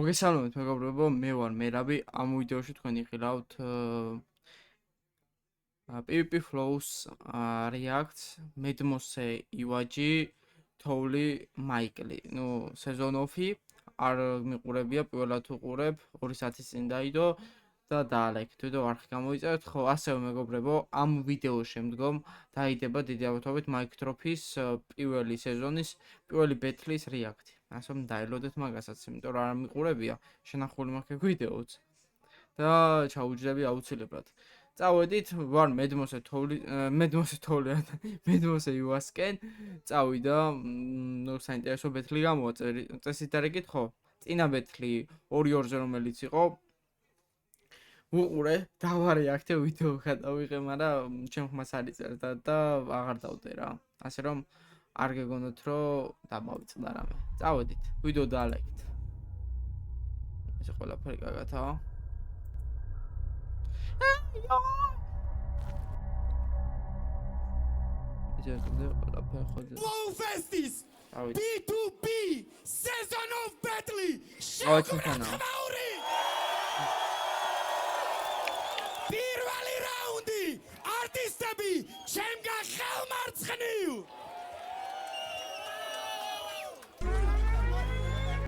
მოგესალმებით მეგობრებო, მე ვარ მერაბი. ამ ვიდეოში თქვენ იღილავთ PvP Flows React Medmose Iwaji Towli Michael. ნუ სეზონოფი არ მიყურებია, პირველად უყურებ, 2 საათის წინ დაიდო და დაალექით. ვიდეო არხი გამოიწერეთ. ხო, ასევე მეგობრებო, ამ ვიდეოს შემდგომ დაიდება დიდი ალბათობით Mike Trophy-ის პირველი სეზონის პირველი ბეთლის რეაქტი. ასე რომ დაელოდეთ მაგასაც, იმიტომ რომ არ მიყურებია, შენახული მაქვს ვიდეოც და ჩაუჯდები აუცილებლად. წავედით, ვარ Medmose Iwasken. წავიდა, ნუ საინტერესო ბეთლი გამოაწერი. წესით არ ეკითხო, ხო? წინა ბეთლი 2-2-ზე რომელიც იყო. უყურე, დავარეაქტე ვიდეო გადავიღე, მაგრამ ჩემ ხმას არ იწერდა და აღარ დავდე რა. ასე რომ არ გეგონოთ რომ დამავიწყდა რამე. წავედით, ვიდეო დაალექით. ესე ყველაფერი კარგადაა. Flow Festis B2B Season of Battle პირველი რაუნდი არტისტები ჩემგან ხელმარცხნივ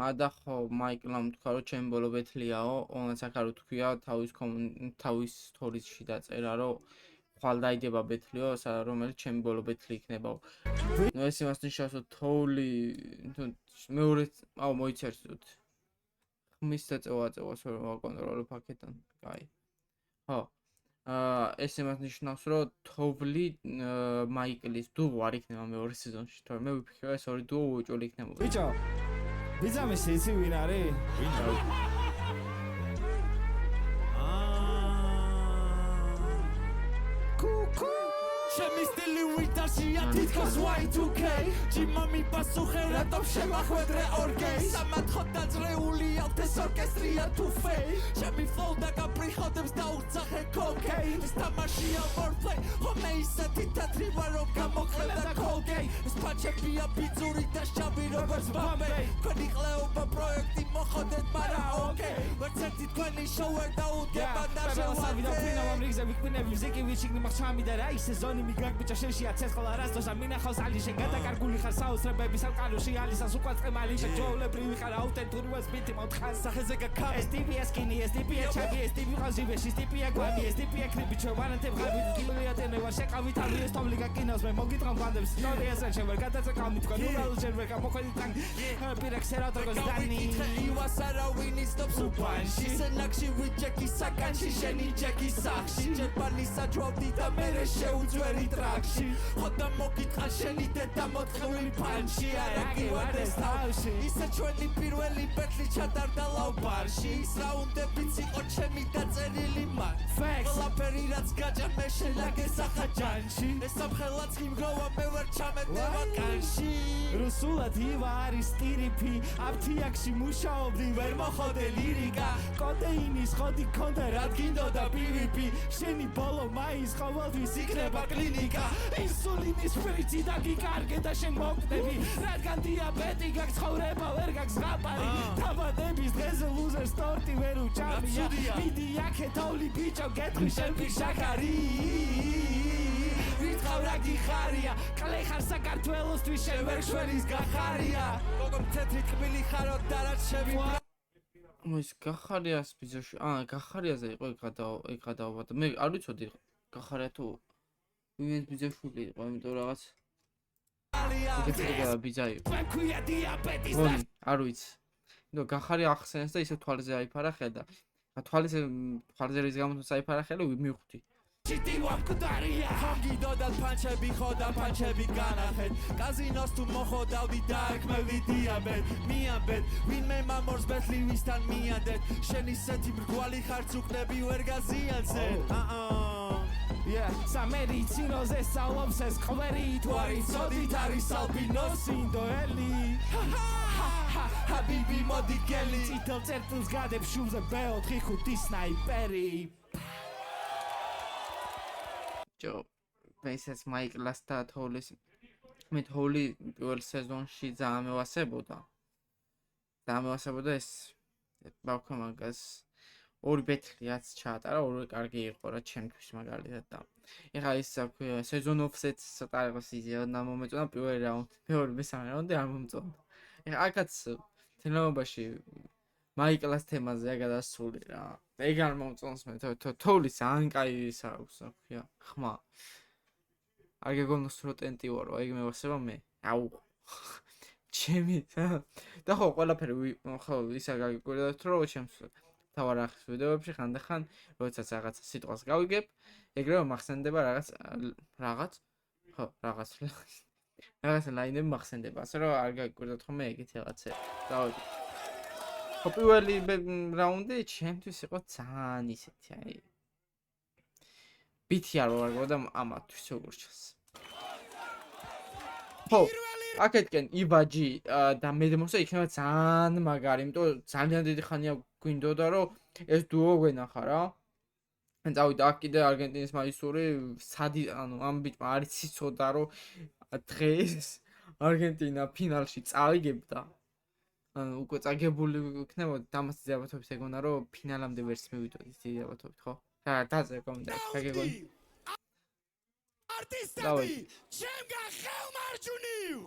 ადახო მაიკლამ თქვა რომ ჩემი ბოლო ბეთლიაო, ოღონდ აქ არ უთქვია თავის სტორიზში დაწერა რომ ხვალ დაიდება ბეთლიო, რომელიც ჩემი ბოლო ბეთლი იქნებაო. ნუ ეს იმას ნიშნავს რომ თოვლი მეორე მოიცერსოთ. ხმის წაწევას რომ ვაკონტროლებ აქედან. კაი. ხო. ეს იმას ნიშნავს რომ თოვლი მაიკლის დუო არ იქნება მეორე სეზონში, თორემ მე ვიფიქრე ეს ორი დუო უეჭველი იქნება. ბიჭო ბიზამის ისი ვინ არის? ვინ არის? ჩემი სტილი ვიტაშია თითქოს Y2K ჯიმა მიპასუხე რატომ შემახვედრე ორგეი სამათხო დაძრეული აქვთ ეს ორკესტრია თუ ფეი ჩემი ფლოუ დაგაპრიხოდებს და უცახე კოკეი ეს თამაშია ვორფლეი ხომე ისეთი თეთრი ვარ რომ გამოხლებდა კოლგეი ეს პაჩებია ბიძური და შავი როგორც ბამბეი თქვენი ყლეობა პროექტი მოხოდეთ მარა ოკეი ვერც ერთი თქვენი შოუ ვერ დაუდგება და შევარდე მიგრაკ ბიჭა შეშია ცეცხლა რასდოსა მინახავს ალიში გადაკარგული ხარ საოცრებების ალკალუში ალისას უკვე წემალი შეჯოლებრივი ხარ აუთენტური ვესპიტი მოთხარ სახეზე გაკა ეს ტიპია სკინი ეს ტიპია ჩაბი ეს ტიპი ყაზიბეში ეს ტიპია გვამი ეს ტიპია კრიპი ჩვენანთე ღაბი კილოია ტენევა შეყავით ავი ეს თომლი გაკინავს მე მოგიტყავ ბანდებს ისტორიაზე შევერ გადაწეკავ მითქვა ნურალ შევერ გამოხედი თან პირექსერა დროგოს დანი იواسარა ვინის სტოპს უბანში სენაკში ვიჯეკი საკანში შენი ჯეკი სახში ჯერპანი საჯვავდი და მე შეუძვე ტრაქში ხოდა მოგიტყა შენი დედა მოთხოვნი ფანში არაგი ვარ ეს თავში ისე ჩვენი პირველი ბეთლი ჩატარდა ლაუბარში ის რაუნდებიც იყო ჩემი დაწერილი მან ყველაფერი რაც გაჭამ მე შენაგესახა ჯანში ეს სამხელაც იმგროვა მე ვარ ჩამეტევა კანში რუსულად ივა არის ტირიფი აფთიაქში მუშაობდი ვერ მოხოდე ლირიკა კოდეინის ხოდი ქონდა რა გინდოდა PvP შენი ბოლო მაის ყოველთვის იქნება კლინიკა ინსულინის პრიცი და გიკარგე და შენ მოგდები რადგან დიაბეტი გაქვს ცხოვრება ვერ გაქვს ზღაპარი დაბადების დღეზე ლუზერს ტორტი ვერ უჭამია მიდი აქე თოვლი ბიჭო გეტყვი შენ ფიშაკარი ვითხავ რა გიხარია კლე ხარ საქართველოსთვის შენ ვერ შველის გახარია როგორ თეთრი ტკბილი ხარო და რაც შევიბრა მოის გახარიას ბიზოში გახარიაზე იყო ეგ გადავაბადა მე არ ვიცოდი გახარია თუ ვინც ბიძაშვილი იყო, იმიტომ რაღაც ეგეთი ბიძა იყო. ქვია დიაბეტის და არ ვიცი. ნუ გახარი ახსენეს და ისე თვალზე აიფარა ხელა. თვალზე რის გამო საიფარა ხელა მივხვდი. ჩიტი ვაფკდარია ხოგიდო და პანჩები ხოდა პანჩები განახეთ კაზინოს თუ მოხოდავდი და აქ მე ვიდიაბეთ მიაბეთ ვინმე მამორს ბეთლი ვისთან მიანდეთ შენ ისეთი მრგვალი ხარ წუკნები ვერ გაზიანზე სამედიცინოზე სწავლობს ეს ყვერი თუ არ იცოდით არის ალბინოს ინდოელი ჰაბიბი მოდი გელი წითელ წერტილს გადებ შუბზე B4 სნაიპერი ჯო მესაც მაიკლას და თოვლის მე თოვლი პირველ სეზონში დამევასებოდა ეს ბავქო მაგას ორი ბეთლიაც ჩაატარა, ორი კარგი იყო რა ჩემთვის მაგალითად და ეხლა ის სეზონ ოფსეტს ცოტა რაღაც იზეოდა მომეწონა პირველი რაუნდი, მეორე მესამე რაუნდი არ მომწონდა. ეხლა აქაც თელეობაში მაიკლას თემაზე გადასული რა. ეგ არ მომწონს მე თოვლის ძალიან კაი ის აქვს, რა ქვია, ხმა. არ გეგონოს რო ტენტი ვარო, ეგ მევასება მე. აუ. ჩემი და ხო ყველაფერი ხო ისა გაგიკვირდათ რომ ჩემს თავარ ახს ვიდეოებში ხანდახან როდესაც რაღაც სიტყვას გავიგებ, ეგრევე მახსენდება რაღაც ლაინები მახსენდება, ასე რომ არ გაგიკვირდათ ხოლმე ეგეთი რაღაცები. დავიწყე. ხო პირველი რაუნდი ჩემთვის იყო ძალიან ისეთი, აი ბითი არ ვარ და ამათვის როგორ ჩანს. ხო აქეთკენ იბაჯი და მედმოსა იქნება ძალიან მაგარი, იმიტომ ძალიან დიდი ხანია გვინდოდა რომ ეს დუო გვენახა რა. წავიდა აქ კიდე არგენტინის მაისური სადი ანუ ამ ბიჭმა არის იცოდა რომ დღეს არგენტინა ფინალში წავიგებდა. ანუ უკვე წაგებული იქნებოდა დამას დიაბათობით ეგონა რომ ფინალამდე ვერც მივიდოდით დიაბათობით ხო? რა დაძე კომენტარი გაგეგონი. არტისტები, ჩემგან ხელმარჯვნივ!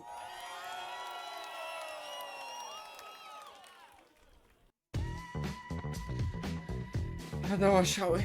დავაშავე.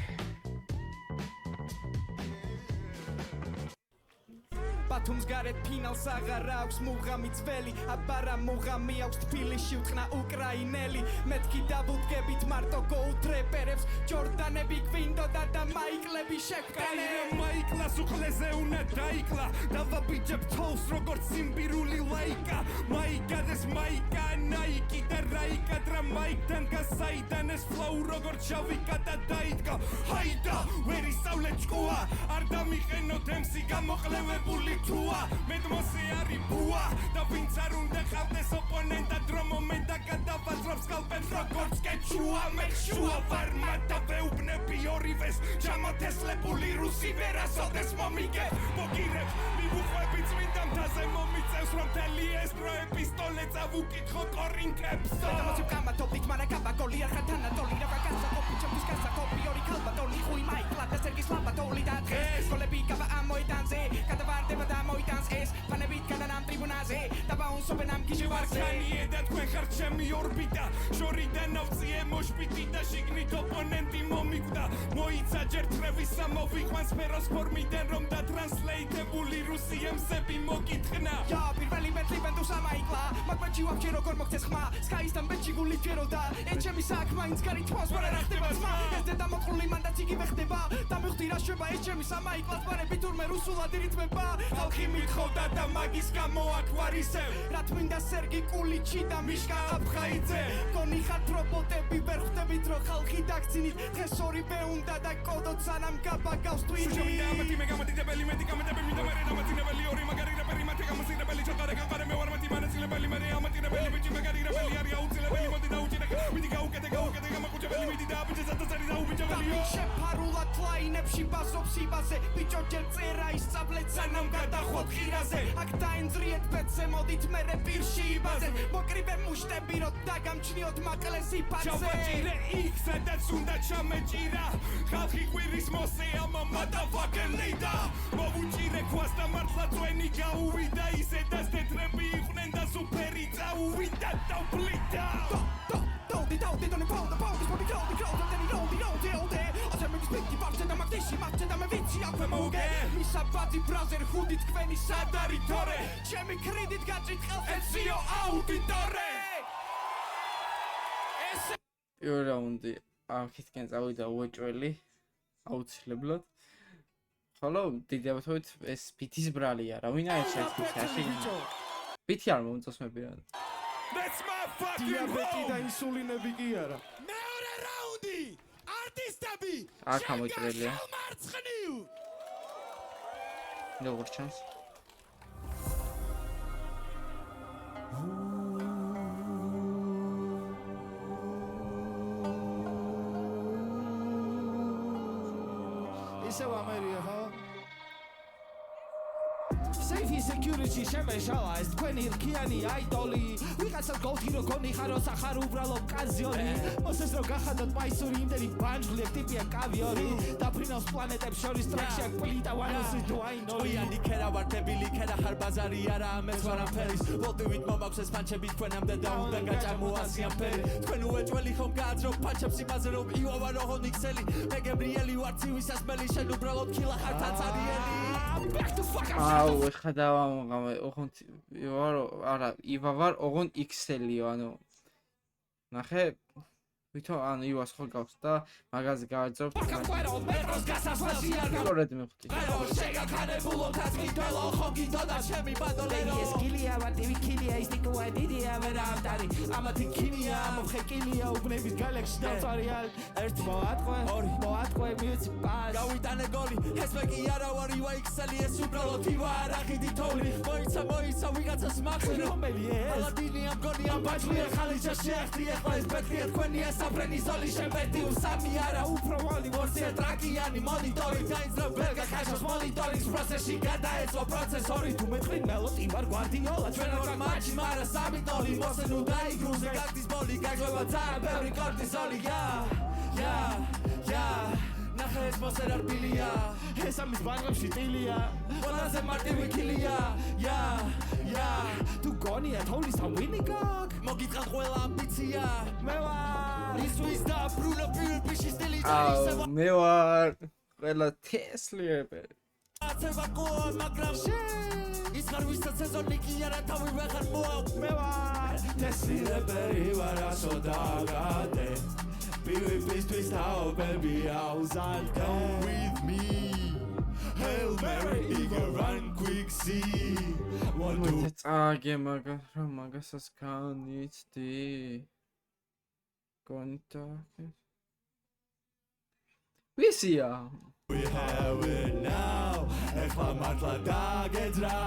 ბათუმს გარეთ ფინალს აღარ აქვს მუღამი ძველი, აბარა მუღამი აქვს თბილისში უთხრა უკრაინელი. მეთქი დაბუდგებით მარტო გოუთ რეპერებს, ჯორდანები გვინდოდა და მაიკლები შეგვკანე. მაიკლას უხლეზე უნდა დაიკლა, დავაბიჯებ თოვს როგორც სიმბირული ლაიკა. მაიგადეს მაიკა, ნაიკი და რაიკა დრა მაიკთან გასაიდან ეს ფლოუ როგორც შავიკა და დაიდგა. ჰაიდა, ვერ ისწავლე ჭკუა, არ დამიყენოთ ემსი გამოყლევებული თუა, მედმოსე არის ბუა და ვინც არ უნდა ყავდეს ოპონენტად რომ მომენტა გადავაძრავს კალპებს როგორც კეჩუა. მე შუა ვარ მათა ვეუბნები ორივეს, ჩამოთესლებული რუსი ვერასოდეს მომიგე. მოგირებს მივუყვები წმინდა მთაზე მომიწევს რომ მთელი ეს პრო ეპისტოლე წავუკითხო კორინთებს. მედმოსე კამათობით მარა კაბაკოლი არ ხათანატოლი რა გასაკოპი ჩემთვის გასაკოპი ორი ქალბატონი ხუი მაიკლა და სერგის ლაბატოლი და დღეს სკოლები კაბა ამოიტანზე გადავარდება და მოიტანს ეს ფანებით გადანამ ტრიბუნაზე და ბაუნსობენ ამ გიჟი ვარცანიე და თქვენ ხართ ჩემი ორბიტა შორიდან ავწიე მოშპიტი და შიგნით ოპონენტი მომიკვდა. მოიცა ჯერ თრევისა მოვიყვანს სფეროს ფორმიდან რომ და ტრანსლეიტებული რუსი ემსები მოგიტყნა. ია პირველი მეტლი ბენდუს ამაიკლა მაგბაჯი ვაფჭი როგორ მოგცეს ხმა სკაისთან ბეჭი გული ჯეროდა ეჩემი საქმე ინც კარი თვალს ვარ არ ხდება ძმა ეს დედა მოწყული მანდაც იგივე ხდება და მივხვდი რა შვება ეჩემი სამაიკლას პარები თურმე რუსულად ირითმება. ხალხი მithხოვდა და მაგის გამო აქ ვარ ისევ რა თმინდა სერგი კულიჩი და მიშკა აფხაიძე. გონი ხართ რობოტები ვერ ხვდებით რომ ხალხი დაგცინით დღეს ორივე უნდა და კოდოთ სანამ გაბაგავს ტვინი. შევიდა ამათი მე გამოდიდებელი მედიკამენტები მინდა მე დამაწინებელი ორი მაგარი რეპერი მათე გამოსირებელი ჩაყარე განყარე მე ვარ მათი მანაცილებელი მე ამატირებელი ბიჭი მაგარი რეპერი არის აუცილებელი მოდი დაუჭირე მიდი გაუკეთე გამაკუჭებელი მიდი და აბიჯე ზატაცარი და უბიჯებელი შეფარულად ლაინებში ბასობს იბაზე ბიჭო ჯერ წერა ისწავლეთ სანამ გადახვდეთ ხირაზე აქ დაენძრიეთ ბეცე მოდით მერე პირში იბაზე მოკრიბე მუშტები რომ დაგამჩნიოთ მაკლეს იფაძე. ჩავაჭირე იქ სადაც უნდა ჩამეჭირა ხალხი ყვირის მოსეა motherfucking leader. მოვუჭირე ქვას და მართლა წვენი გაუვიდა ისედაც თეთრები იყვნენ და სუფერი წაუვიდა და ვბლიდა. Don't don't pound the pound for the crowd I'm expecting parts and I'm acting match and I'm a vitsi akwე მოგე მისაბაძი ბრაზერ ხუდი თქვენი სადარი თორე ჩემი კრედიტ გაჭითხავს ეციო აუდიტორე. პირველ რაუნდი აქეთკენ წავიდა უეჭველი აუცილებლად. ხოლო დიდი აბათობით ეს ბითის ბრალია რა ვინ არის ეს ბითი არ მომწონს მე პირადად. That's my fucking home. და ინსულინები კი არა. მეორე რაუნდი. არტისტები. აქ ამოჭრელია. როგორ ჩანს? ისევ ამერია ხო? Safety security შემეშალა ეს თქვენი რქიანი აიდოლი ვიღაცას გოლთი რო გონი ხარო სახარ უბრალოდ კაზიონი მოსეს რო გახადოთ მაისური იმდენი ბანჯლი ტიპია კავიორი დაფრინავს პლანეტებს შორის ტრაქში აქ პლიტა ვანოსი დუაინოი იანი ქერა ვარტებილი ქერა ხარ ბაზარი არა ამეს ვარაფერის ვოლტივით მომაქვს ეს პანჩები თქვენამდე და უნდა გაჭამოასიან ფერი თქვენ უეჭველი ხომ გააძრო პანჩებს იმაზე რომ იუავა როგორ იქსელი მე გებრიელი ვარ ცივისას მელი შენ უბრალოდ ქილა ხარ თაცარიელი აუ ეხა დავამოყავე ოღონდ არა ივა ვარ ოღონდ XL-იო ანუ ნახე ვითომ ანუ ივას ხო გავს და მაგაზე გავაძობ სწორედ მივხვდი შეგაქანებულო თაცმიდელო ხო გიდოდა ჩემი ბადოლერო ეს კილია ვატივი კილია ის ნიკოა დიდია ვერამდარი ამათი კილია მოხეკილია უბნების გალექსი დავწარიალ ერთ მოატყვე ორი მოატყვე მიუცი პას გავიტანე გოლი ეს მე კი არა ვარ ივა XL ეს უბრალოდ ივა არაღიდი თოვლი მოიცა ვიღაცას მახვი რომელი ეს ალადინი ამ გონი ამ ბაჭლია ხალიჩა შეახტი ეხლა ეს ბეთქია თქვენია საფრენი ზოლი შემბედი უსამი არა უფროვალი ვორცია ტრაკიანი მონიტორი დაინძრა ბერგა ხაშოს მონიტორინგს პროცესში გადაეცვა პროცესორი თუ მეტყვი მელოტი ვარ გვარდიოლა ჩვენ რა მაჩი მარა სამიტოლი მოსენუ დაიგრუზე გაგდის ბოლი გაგვება ძალიან ბევრი კორტიზოლი ნახე ეს მოსერარ ბილია ეს ამის ბანკებში ტილია ყველაზე მარტივი კილია თუ გონია თოვლის ავინი გაკ მოგიტყავ ყველა ამბიცია მე ვარ ისთვის და ბრუნო პირბიში სტილი აუ მე ვარ ყველა თესლიები აცება გოლ მაგრამ ის ხარ ვისაც სეზონი კი არა თავი ვეღარ მოაქვს მე ვარ თესლიები ვარ ასო დაგადე Pistol how baby outside come with me Hail Mary Eagle run quick see What do წაგე მაგასაც განიცდი კონტაქტი ვისია we have it now ეხლა მართლა დაგეძრა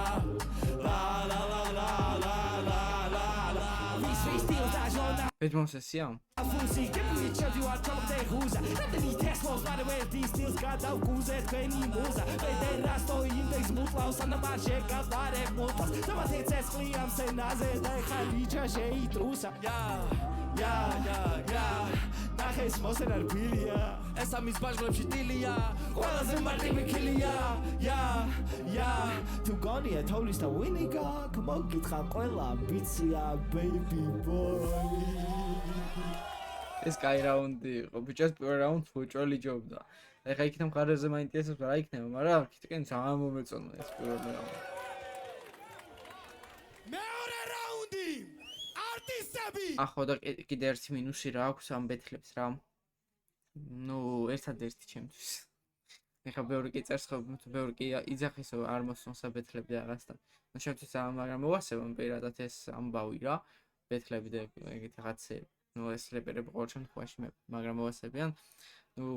la la la la la la la la ვის სტილ დაჟონა ბედმოსესია Fusi, give me a chance, you are trouble, they who's Let the need test was by the way, these steals got out, who's at 20 moves. They rasto in the smooth house on the march, got that at motos. Some of it says, I'm saying, as it, I had each a shade, trusa. Nahis Mosen Arpilia, as some is Bajlop Shitilia, was a Martin Kilia, to Goni, I told you to Winnica, come on, get Hakola, Bitsia, baby boy. ეს კაი რაუნდი იყო ბიჭას პირველ რაუნდს უჭველი ჯობდა ეხა იქიდან მხარეზე მაინტერესებს რა იქნება მაგრამ აქეთკენ ძალიან მომეწონა ეს პირველი რაუნდი მეორე რაუნდი არტისტები ახო და კიდე ერთი მინუსი რა აქვს ამ ბეთლებს რა ნუ ერთადერთი ჩემთვის ეხა ბევრი კი წერს ხო ბევრი კი იძახისო არ მოსწონს ბეთლები რაღაცთან ნუ შემთხვევით მაგრამ მოვასებამ პირადად ეს ამბავი რა ბეთლები და ეგეთი რაღაცები ну ეს რეპერები ყოველ შემთხვევაში მე მაგრამ მოვასებიან ну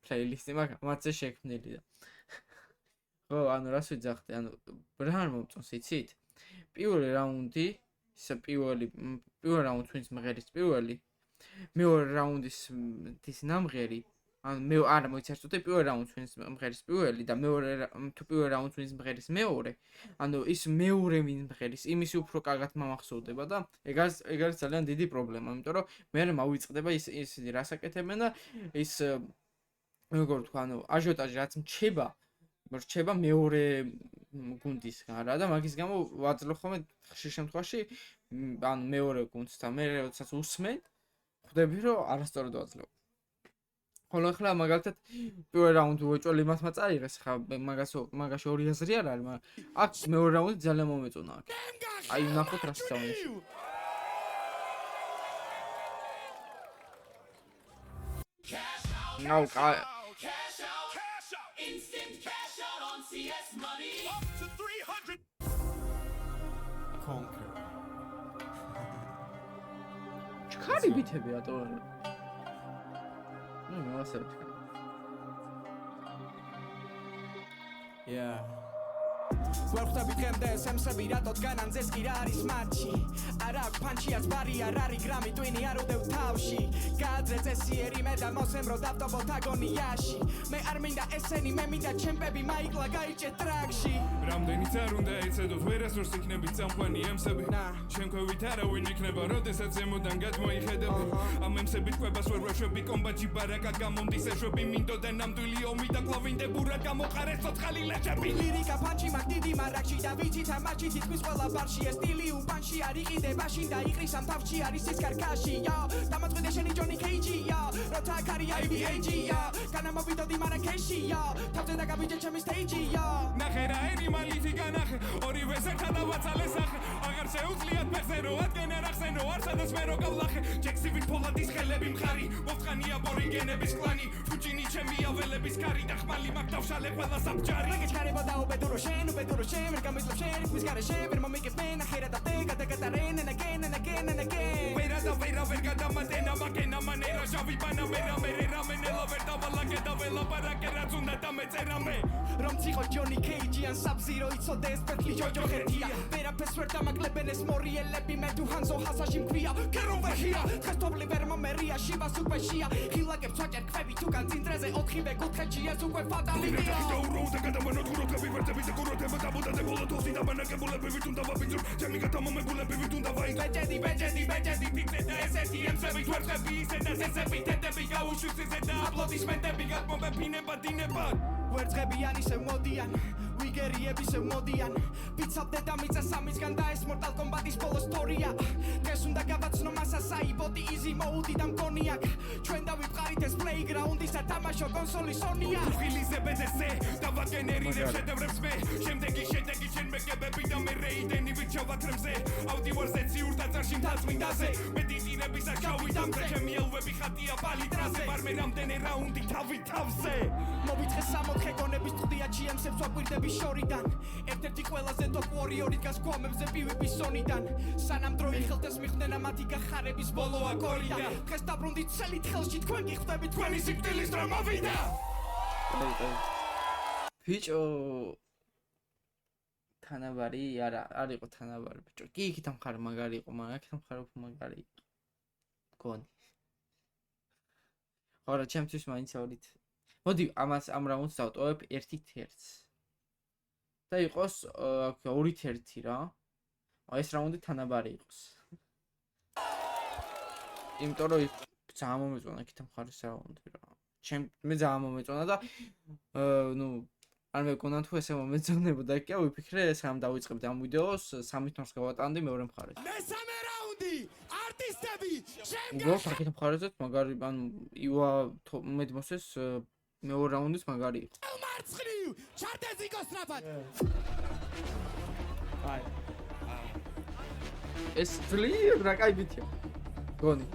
პლეილისტი მაგაზე შექმნილი და ხო ანუ რას ვიძახდი ანუ რა არ მომწონს იცით პირველი რაუნდი ისე პირველი რაუნდს ვინც მღერის პირველი მეორე რაუნდის ის ნამღერი ანუ მე არა მოიცართო პირველ რაუნდს ვინც მღერის პირველი და მეორე თუ პირველ რაუნდს ვინც მღერის მეორე ანუ ის მეორე ვინც მღერის იმისი უფრო კარგად მომახსოვდება და ეგ არის ძალიან დიდი პრობლემა იმიტომ რომ მე მოვიწყდება ის რასაკეთებენ და ის როგორ თქვა ანუ აჟიოტაჟი რაც რჩება მეორე გუნდისგან რა და მაგის გამო ვაძლევ ხოლმე ხშირ შემთხვევაში ანუ მეორე გუნდს და მე როდესაც უსმენ ხვდები რომ არასწორად ვაძლევ ხოლო ახლა მაგალითად პირველ რაუნდს უეჭველი მათმა წაიღეს ხა მაგაში ორი აზრი არ არის მაგრამ აქ მეორე რაუნდი ძალიან მომეწონა აქ აი ნახოთ რა სწავლეს ნაუ instant cash out on CS money up to 300 conquer ჩქარი ბითები ატო არა ну милосердие yeah ვერ ხვდები დღემდე სემსები რატო დგანან ძეს კი რა არის მათში არ აქვს ფანჩიაც ბარი არ არის გრამი ტვინი არ უდევ თავში გააძრე წესიერი მე და მოსემრო დავტობოთ აგონიაში მე არ მინდა ესენი მე მინდა ჩემპები მაიკლა გაიჭე ტრაქში რამდენიც არ უნდა ეცედოთ ვერასდროს იქნებით წამყვანი ემსები შემქვევით არავინ იქნება როდესაც ზემოდან გადმოიხედები ამ ემსებით კვებას ვერ ვეშვები კომბატში ბარაკა გამომდის ეშვები მინდოდა ნამდვილი ომი და კლავინდებურად გამოყარეს ცოცხალი ლეჩები ლირიკა ფანჩი მაგ დიდი მარაკში და ვიცით ამ მაჩი თითქმის ყველა ბარში ეს სტილი უბანში არ იყიდებაში და იყრის ამ თავში არის ის კარკაში დამაწყვეტე შენი ჯონი კეიჯია როცა აქ არის IBAG-ია განამოვიდოდი მარაკეშია თავზე დაგაბიჯე ჩემი სტეიჯია ნახე რა ენიმალითი განახე ორივეს ერთად ავაცალე სახე აღარ შეუძლიათ ფეხზე რო ადგენე რახსენო არ სადაც მე რო გავლახე ჯექსივით ფოლადის ხელები მხარი მოვწყანია ბორიგენების კლანი ფუჯინი ჩემი აველების კარი და ხმალი მაგ დავშალე ყველა საბჯარი გეჩქარებოდა უბედურო შენ ვერ გამიძლებ შენ რითმის გარეშე ვერ მომიგებ მე ნახერა და გადაგატარენ and again and again and again ვერ გადამატენა მაგენა მანერა ჟავი ბანა მე რამენელა ვერ დავალაგე და ველაპარაკე რაც უნდა დამეწერა მე რომ ციხო ჯონი კეიჯიან საბზირო იცოდე ეს პეტლი ჯოჯო ხერხია ვერაფერს ვერ დამაკლებენ ეს მორიელები მე თუ ჰანზო ჰასაში მქვია კერო ვერხია დღეს თობლი ვერ მომერია შივას უკვე შია ხილაკებს ვაჭერ ქვები თუ განძინძრეზე 4-ვე კუთხეში ეს უკვე ფატალია დაურო და გადამანოთუროთები ვერდები და კუროთება დაბუდაზე ბოლოთოსი და მანაკებულები ვით უნდა ვაბიძრო ჩემი გადამომებულები ვით უნდა ვაინგ ბეჯედი ფიქრე და ესეთი ემსები თვერხები ისე და ზესები თეთები გაუშვით ისე და აპლოდისმენტები გაგმობებინება დინება ვერცხებიან ისე მოდიან ვიგერიები ისე მოდიან ვიცავდე და მიწა სამისგან და ეს Mortal Kombat-ის ბოლო სტორია დღეს უნდა გავაცნო მასა საიბოტი easy mode და მგონია ჩვენ დავიფყარით ეს playground-ის და თამაშო კონსოლი Sony-ა ხილიზე ბედესე და ვაგენერირებ შედევრებს მე შემდეგი შენ მეკებები და მე რეიდენი ვით ჩავაქრემზე ავდივარზე ციურ დაწარში მთაწმინდაზე მე დიდირების აქავი დამზე ჩემი ელვები ხატია პალიტრაზე ვარ მე რამდენი რაუნდი თავზე მოვიწყე 64 გონების ტყდია GM-ებს ვაკვირდები შორიდან ერთ-ერთი ყველაზე top warrior-ი დგას გვამებზე PvP Sony-დან სანამ დრო იხელდეს მიხვდენა მათი გახარების ბოლო აკორია დღეს დაბრუნდით ცელით ხელში თქვენ კი ხვდებით თქვენი სიკვდილის დრო მოვიდა ბიჭო თანაბარი არ იყო თანაბარი ბიჭო კი იქით ამხარ მაგარი იყო მაგრამ აქეთ ამხარ უფრო მაგარი იყო გონი ხარა ჩემთვის მაინც აუდით მოდი ამას ამ რაუნდს დავტოვებ 1-1 და იყოს 2-1 რა ეს რაუნდი თანაბარი იყოს იმიტომ რომ ძალიან მომეწონა იქით ამხარის რაუნდი რა მე ძალიან მომეწონა და ნუ არ მეკონა თუ ესე მომეწონებოდა კი ვიფიქრე ეს ამ დავიწყებდი ამ ვიდეოს 3-4 გავატანდი მეორე მხარეს მესამე რაუნდი არტისტები უბრალოდ აქეთ მხარეზეც მაგარი ანუ ივა მედმოსეს მეორე რაუნდის მაგარი იყო მარცხნივ ჩარტეზი გოსნაფად აი ეს ძლიერ რა კაი ბითია გონი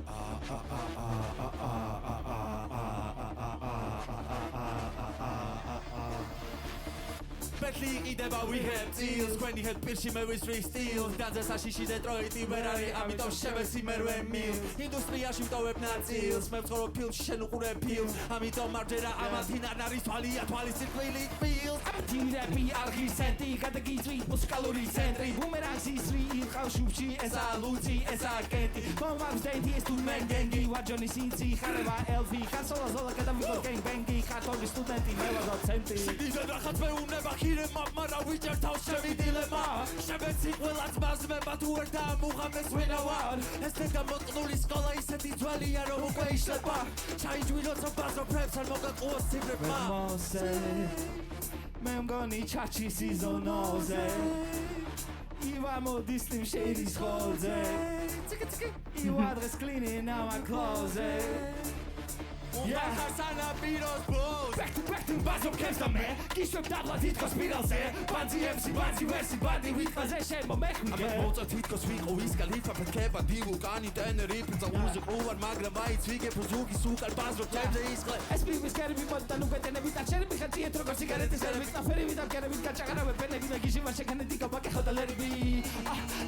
Betli იყიდება ვიღებ წილს თქვენი հետ პირში მე ვისვრი სტილს დანძე საშიში დეტროიტი ვერ არის ამიტომ შევესი მერვე მილ ინდუსტრიაში ვტოვებ ნაწილს მე ვწორო ფილმში შენ უყურებ ფილმს ამიტომ მარჯერა ამათინ არ არის თვალია თვალის სიკვდილი ფილს დინები არქისენტი გადაგიწვით მუსიკალური ცენტრი ბუმერანგს ისრი ხავშუბში ესა ლუცი ესა კენტი მომავს დენდი ეს თუ მენგენგი ვაჯონი სინცი ხარება ელფი ხასოლა ზოლა გადავიღო გენგბენგი ხათოლის სტუდენტი მე ვარ დოცენტი სიდიდე რახაც მე უნება მარა ვიჭერ თავს შევიდილება შემეცი ყველაც მაზმება თუ ერთ ამუღამეს ვინავარ ეს დაგამოწყნული სკოლა ისეთი ძველია რომ უკვე იშლება ჩაიჯვიროთ ბაზრო ფრებს არ მოგაყუოს ციფრებმა მე მგონი ჩაჩი სიზონოზე ივა მოდის თიმ შეირის ხოზე ივა დღეს cleaning our closet Yeah, Hasana Piros Bros Back to Bazo Kevsta me Kishweb dabla titkos spiralze Banzi MC, banzi versi, bandi witkaze shen momekmi Amet moca titkos wiko iskal hifa petkeba Divu kani teneri pizza uzi uvar magra vajit svige pozuki sukal Bazro temze iskle SB viskeri mi mod da luga tene vita Čeri mi hati etro gor cigarete servis Na feri vita kere vita čagara ve pene Gime gišiva šekane tika bake hoda let it be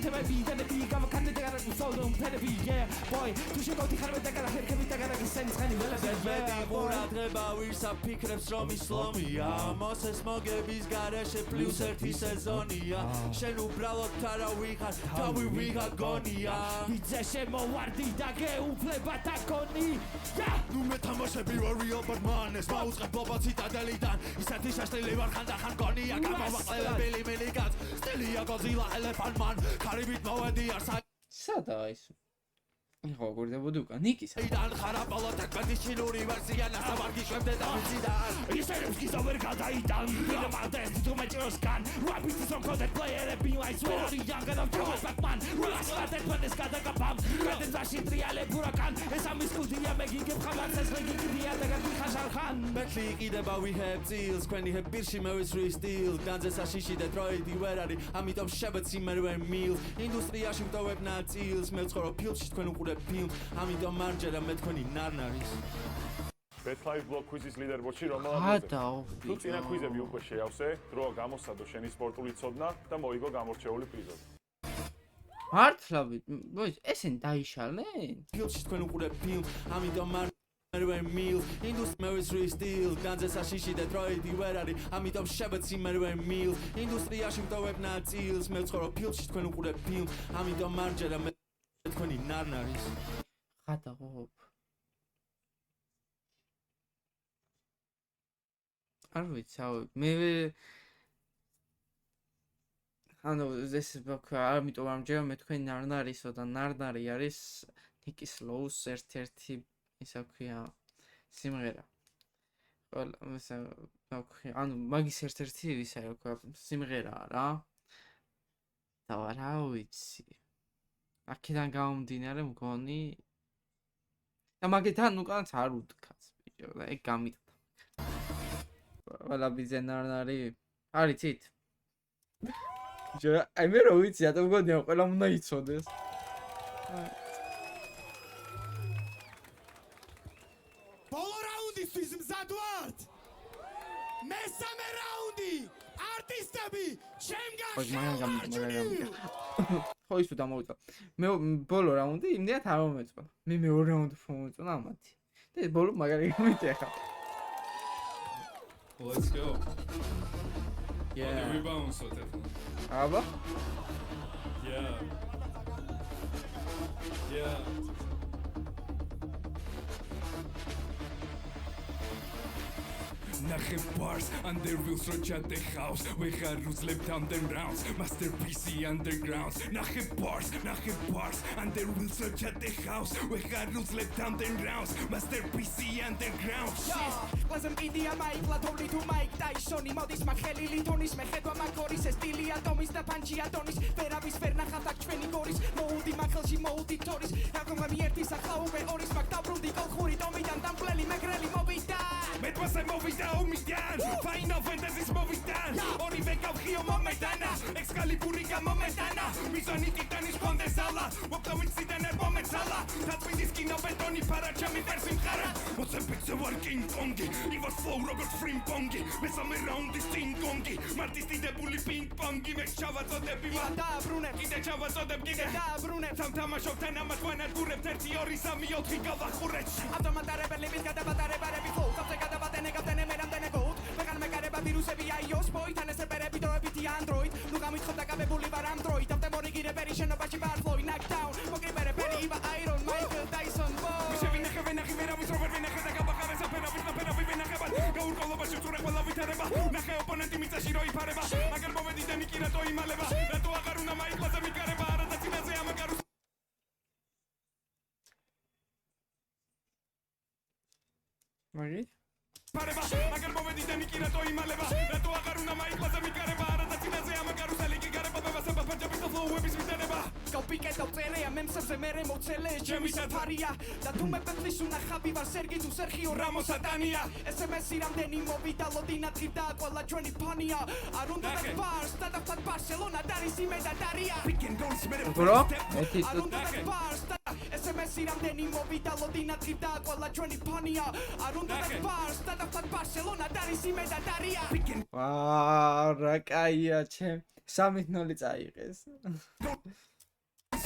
Teme bi, tene bi, gava kane te gara kusodum Pene bi, yeah, boy Tu še gauti harve te gara herke vita gara gise ესენი ცხენი ველებზე მეტი ყურადღება ვირსა ფიქრებს რომ ისლომია მოსეს მოგების გარეშე პლუს 1 სეზონია შენ უბრალოდ თავი ვიღარ თავი ვიღარ გონია ვიძე შემოვარდი და გეუფლება თაკონი ნუ მე თამაშები ვარ real batman ეს მაუწყებ ბობა ციტადელიდან ისეთი შეშლილი ვარ ხანდახან გონია გამოვაყლებელი მილიკაც სტილია გოზილა ელეფანტმან კარიბით მოვედი არ სადაა ის? ეხლა გვერდებოდი უკან ნიკის საიდან ხარაპალო თაკბეთის ჩინური ვერსია ნასავარგი შვებდე და ვიციდა ისერებს გიზა ვერ გადაიტან ფილმადეს თუ მეჭროსგან რაპიტის on coded player-ები ლაიც ვერ არიან გადავჭროს ბაკმან რასლატეთ ფანეს გადაგაბამ გადენზაში ტრიალებ ურაკან ეს ამის კუდია მეგიგებ ხალხს ეს მეგიგდია და გიხაშალხან მეტლი იყიდება we have deals ქვენი ჰებ პირში მე ვისვრი სტილ განძე საშიში დეტროიტი ვერ არის ამიტომ შებეცი მე ვერ მილ ინდუსტრიაში ვტოვებ ნაწილს მე ვცხოვრობ ფილმში თქვენ უყურებთ ფილმ ამიტომ მარჯერა მე თქვენი ნარნარის Bet5 Block Quiz-ის ლიდერბორდში რომელამდე თუ წინა კვიზები უკვე შეავსე, დროა გამოსცადო შენი სპორტული ცოდნა და მოიგო გამორჩეული პრიზები. მართლავით, ესენ დაიშალნენ? ფილმში თქვენ უყურებთ ფილმ ამიტომ მე ვერ მილ ინდუსტრია მე ვისვრი სტილ განძე საშიში დეტროიტი ვერ არის ამიტომ შებეცი მე ვერ მილ ინდუსტრიაში ვტოვებ ნაწილს მე ვცხოვრობ ფილმში თქვენ უყურებთ ფილმ ამიტომ მარჯერა მე თქვენი ნარნარის გადაღობ არ ვიცი მე ანუ ეს ამიტომ ამჯერა მე თქვენი ნარნარისო და ნარნარი არის ნიკის ლოუს ერთ-ერთი ისა ქვია სიმღერა ყველა ანუ მაგის ერთ-ერთი ისა ქვია სიმღერაა რა და რა ვიცი აქედან გამომდინარე მგონი და მაგეთან უკანაც არ უთქაც ბიჭო და ეგ გამიტყდა ყველა ბიზენარნარი არიცით ბიჭო აი მე რო ვიცი ატო მგონია ყველა უნდა იცოდეს ბოლო რაუნდისთვის მზად ვართ მესამე რაუნდი არტისტები ჩემგან ხო ის თუ დამოვიწყო მე ბოლო რაუნდი იმდენად არ მომეწონა მე მეორე რაუნდი მომეწონა ამათი და ეს ბოლო მაგარი გამიწია ხა Let's go. Yeah. We bounce on it. აბა Yeah. Yeah. Nachem bars under wheels rocha the house we had left underground masterpiece underground Nachem bars under wheels rocha the house we had left underground masterpiece underground ლაზემ ინდია მაიკლა თოვლი თუ მაიკ ტაისონი მოდის მაგხელი ლითონის მეხედვა მაგორის ეს სტილი ატომის და პანჩი ატონის ვერავის ვერ ნახავთ აქ ჩვენი გორის მოუდი მაგხელში მოუდი თორის აღომები ერთი სახაუბე ორის მაგ დაბრუნდი კოლხური ტომიდან დამკლელი მეგრელი მოვიდა მე თვასე მოვიდა ომისთან Final Fantasy's მოვიდან ორივე გავხიო მომედანა ექსკალიბური გამომედანა მიზანი ტიტანის კონდესალა ვოპტავიციდან არ მომეცალა დაწვიდის კინო ბეტონი ფარაჩამი ვერსი მხარა მოცემ ვარ კინგ კონგი ივას ფლოუ როგორც ფრიმ პონგი მესამე რაუნდის ტინგ კონგი მარტისტიდებული პინგ პონგი მე ჩავაწოდები ვა დააბრუნებ კიდე ჩავაწოდებ კიდე დააბრუნებ თამაშობთან ამას ვანადგურებ 1 2 3 4 გავახურეთში ავტომატარებელი ვით გადაბატარებარები ფლოუ თავზე გადაბატენე გავდენე მე რამდენე გოუტ ვეგან მეკარება ვირუსები iOS ბოითან ეს სერვერები დროებითი Android ნუ გამითხოთ დაკავებული ვარ Android ავტემორი გირებერი შენობაში ვარ ფლოი ნაკდაუნ მოგრიბერებელი იბა Iron Michael Tyson შევინახე ვენახი ვერავის როვერ ვენახე და გავახარე საფერავის ნაფერავი ვენახება გაურკოლობაში უწურე ყველა ვითარება ნახე ოპონენტი მიწაში რო იფარება აგერ მოვედი და ნიკი რატო იმალება რატო აღარ უნდა მაიკლაზე მიკარება არადა წინაზე ამაგარუს მაგი ფარება აგერ მოვედი და ნიკი რატო იმალება რატო აღარ უნდა მაიკლაზე მიკარება არადა წინაზე ამაგარუსელი კი გარება ბებასება პანჯაბის და ფლოუების ვიტარება კოპიკეტ წერია მემსებზე მერე მოცელე ჩემი საფარია და თუ მე პეპლის უნახავი ვარ სერგი თუ სერხიო რამოს ატანია SMS-ი რამდენი მოვიდა ლოდინა თირდა ყველა ჩვენი ფანია არ უნდა ბარს და დაფად ბარსელონა დარის იმედა დარია პიკენ გოლის მერე ბრო ეთი არ უნდა ბარს და SMS-ი რამდენი მოვიდა ლოდინა თირდა ყველა ჩვენი ფანია არ უნდა ბარს და დაფად ბარსელონა დარის იმედა დარია რა კაია ჩემ 3-0 წაიღეს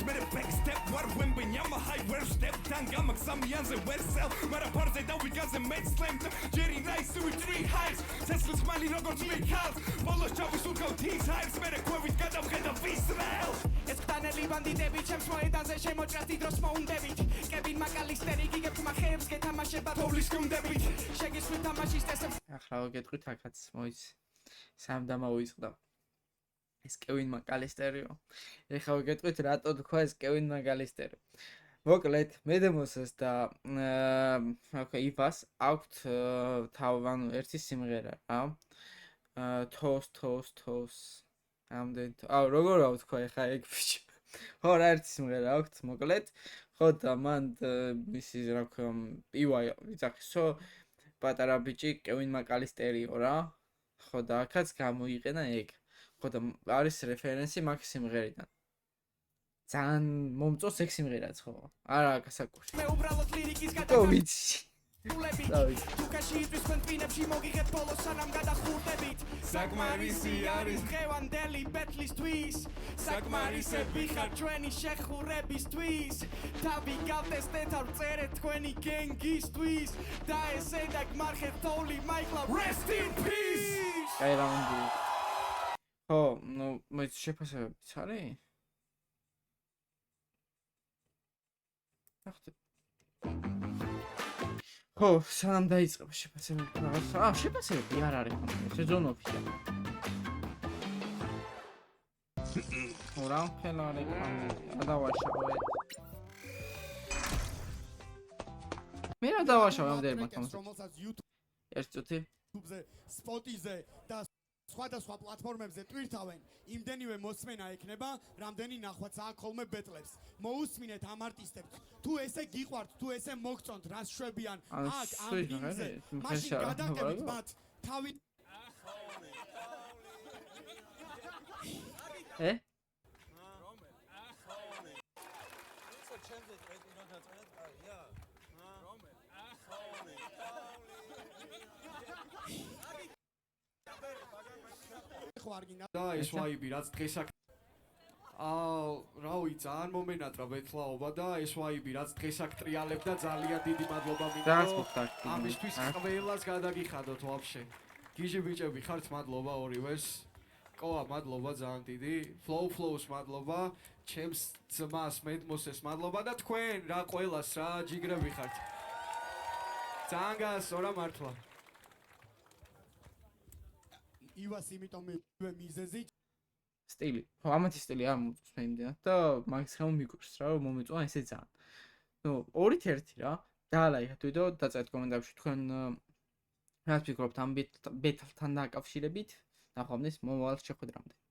მე backstep war when I'm a high where step down გამაგზამიანზე ვერ sell მაგრამ ფარზე დავიგაზე მეც slam ჯერი nice with three highs სესლის ხმალი როგორც მიქალს ბოლოს ჩავის უკავ teams highs მე ქვევით გადავხედა ვისრაელ ეს ხტანელი ბანდიტები ჩემს მოედანზე შემოჭრას დიდროს მოუნდებით კევინ მაკალისტერი გიგებთ მახეებს გეთამაშება თოვლის გუნდებით შეგისვით თამაშის წესებს ახლა გეტყვით აქაც მოიც სამ და მოიწყდა ეს კევინ მაკალისტერიო ეხლა გეტყვით რატო თქვა ეს კევინ მაკალისტერი მოკლედ მედემოსეს და იფას აქვთ ანუ ერთი სიმღერა რა თოს ამდენ როგორ ვთქვა ეხლა ეგ ბიჭო ხო რა ერთი სიმღერა აქვთ მოკლედ ხო და მან მისი რა ქვია პივა ვიძახისო პატარა ბიჭი კევინ მაკალისტერიო რა ხო და აქაც გამოიყენა ეგ ხო და არის რეფერენსი მაგ სიმღერიდან ძალიან მომწონს ეგ სიმღერაც ხო არა გასაკუთრებით მე უბრალოდ ლირიკის თო ვიცი თუკაში ისთვის ფენტინებში მოგიღებ ბოლოს სანამ გადახურდებით საკმარისი არის დღევანდელი ბეთლისთვის საკმარისები ხარ ჩვენი შეხურებისთვის თავი გავტესტეთ არ წერეთ თქვენი გენგისთვის და ესე დაგმარხეთ თოვლი მაიკლა rest in peace კაი რაუნდი ხო ნუ მე შეფასებებიც არის ხო სანამ დაიწყება შეფასებები რაღაცა შეფასებები არ არის ხოლმე სეზონოფია ხო რა ხელა არის გადავაშავეთ მე რა დავაშავე ამდენ მაგას რომელსაც ერთ წუთი YouTube-ზე, Spotify-ზე და სხვადასხვა პლატფორმებზე ტვირთავენ, იმდენივე მოსმენა ექნება, რამდენი ნახვაც აქ ხოლმე ბეტლებს. მოусმინეთ ამ არტისტებს. თუ ესე გიყვართ, თუ ესე მოგწონთ, რას შვებიან აქ ამ ფილმზე, მაშინ გადაგებით მათ თავი და ეს ვაიბი რაც დღეს აქ რავი ძალიან მომენატრა ბეთლაობა და ეს ვაიბი რაც დღეს აქ ტრიალებდა ძალიან დიდი მადლობა მინდა ამისთვის ყველას გადაგიხადოთ ვაფშე გიჟი ბიჭები ხართ მადლობა ორივეს კოა მადლობა ძალიან დიდი flows მადლობა ჩემს ძმას მედმოსეს მადლობა და თქვენ რა ყველას რა ჯიგრები ხართ ძალიან გასწორა მართლა ივას იმიტომ მე მიზეზი სტილი ხო ამათი სტილი არ მომწონს მე იმდენად და მაგის გამო მიგვირს რა რომ მომეწონა ესე ძალიან ნუ 2-1 რა დაალაიქეთ ვიდეო დაწერთ კომენტარებში თქვენ რას ფიქრობთ ამ ბეთლთან დაკავშირებით ნახვამდის მომავალ შეხვედრამდე